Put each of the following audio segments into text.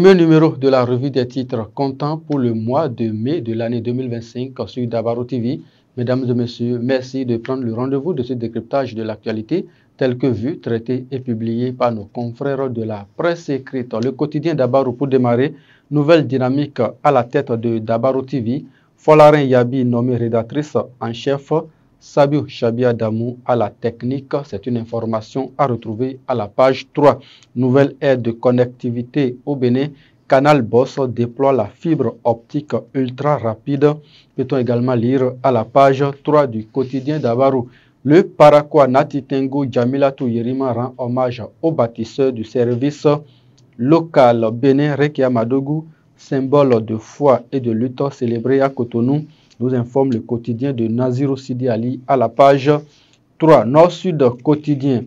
Premier numéro de la revue des titres comptant pour le mois de mai de l'année 2025 sur Dabaro TV. Mesdames et messieurs, merci de prendre le rendez-vous de ce décryptage de l'actualité tel que vu, traité et publié par nos confrères de la presse écrite. Le quotidien Dabaro pour démarrer, nouvelle dynamique à la tête de Dabaro TV. Folarin Yabi nommé rédactrice en chef, Sabiou Chabia Damou à la technique. C'est une information à retrouver à la page 3. Nouvelle aide de connectivité au Bénin. Canal Boss déploie la fibre optique ultra rapide. Peut-on également lire à la page 3 du quotidien Dabaro. Le Paraquois Natitengo Djamilatou Yerima rend hommage aux bâtisseurs du service local Bénin Rekia Madougou, symbole de foi et de lutte célébré à Cotonou, nous informe le quotidien de Nazirou Sidi Ali à la page 3. Nord-Sud quotidien.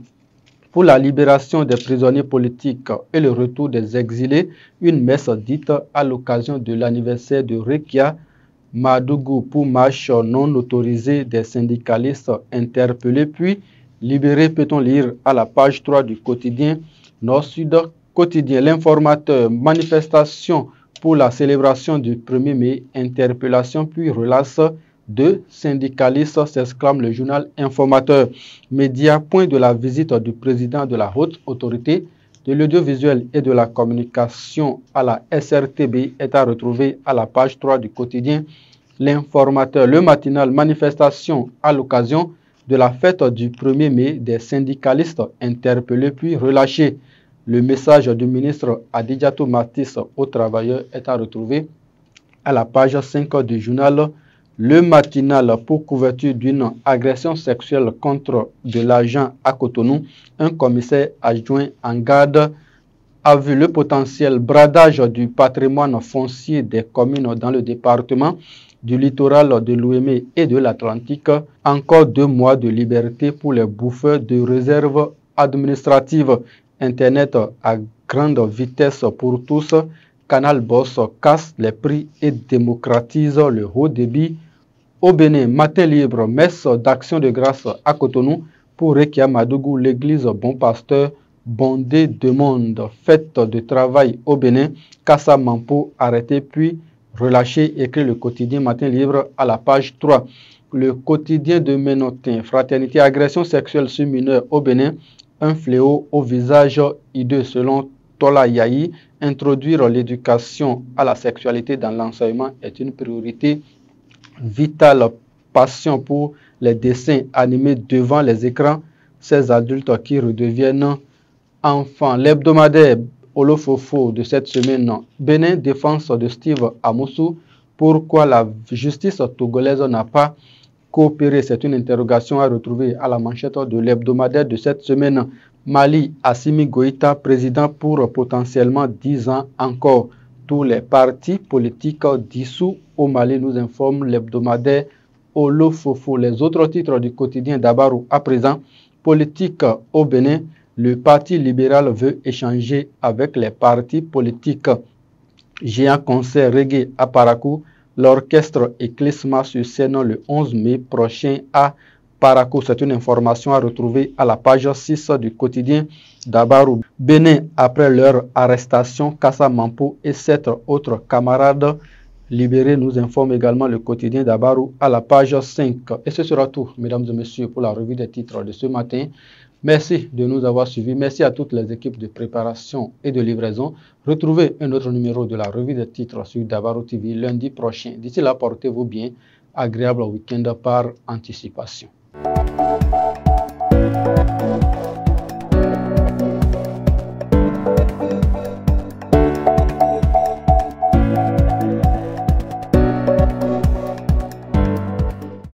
Pour la libération des prisonniers politiques et le retour des exilés, une messe dite à l'occasion de l'anniversaire de Rekia Madougou pour marche non autorisée des syndicalistes interpellés puis libérés, peut-on lire à la page 3 du quotidien Nord-Sud quotidien. L'informateur, manifestation pour la célébration du 1er mai, interpellation puis relâche de syndicalistes, s'exclame le journal informateur. Média, point de la visite du président de la haute autorité de l'audiovisuel et de la communication à la SRTB est à retrouver à la page 3 du quotidien L'informateur. Le matinal, manifestation à l'occasion de la fête du 1er mai des syndicalistes interpellés puis relâchés. Le message du ministre Adidjatou Matisse aux travailleurs est à retrouver à la page 5 du journal Le Matinal. Pour couverture d'une agression sexuelle contre de l'agent à Cotonou, un commissaire adjoint en garde a vu le potentiel bradage du patrimoine foncier des communes dans le département du littoral de l'Ouémé et de l'Atlantique. Encore 2 mois de liberté pour les bouffeurs de réserve administrative. Internet à grande vitesse pour tous. Canal Boss casse les prix et démocratise le haut débit au Bénin. Matin libre, messe d'action de grâce à Cotonou pour Rekia Madougou, l'église Bon Pasteur bondée de monde. Fête de travail au Bénin. Kassa Mampo arrêté puis relâché, écrit le quotidien Matin libre à la page 3. Le quotidien de Ménotin, fraternité, agression sexuelle sur mineurs au Bénin. Un fléau au visage hideux selon Tola Yahi. Introduire l'éducation à la sexualité dans l'enseignement est une priorité vitale. Passion pour les dessins animés devant les écrans. Ces adultes qui redeviennent enfants. L'hebdomadaire Olofofo de cette semaine. Bénin, défense de Steve Amoussou. Pourquoi la justice togolaise n'a pas coopérer, c'est une interrogation à retrouver à la manchette de l'hebdomadaire de cette semaine. Mali, Assimi Goïta, président pour potentiellement 10 ans encore. Tous les partis politiques dissous au Mali, nous informe l'hebdomadaire Olofofo. Les autres titres du quotidien Dabaro à présent. Politique au Bénin, le Parti libéral veut échanger avec les partis politiques. Géant concert reggae à Parakou. L'orchestre Eclisma sur scène le 11 mai prochain à Parakou. C'est une information à retrouver à la page 6 du quotidien Dabaro. Bénin, après leur arrestation, Kassa Mampo et 7 autres camarades libérés, nous informe également le quotidien Dabaro à la page 5. Et ce sera tout, mesdames et messieurs, pour la revue des titres de ce matin. Merci de nous avoir suivis. Merci à toutes les équipes de préparation et de livraison. Retrouvez un autre numéro de la revue des titres sur Dabaro TV lundi prochain. D'ici là, portez-vous bien. Agréable week-end par anticipation.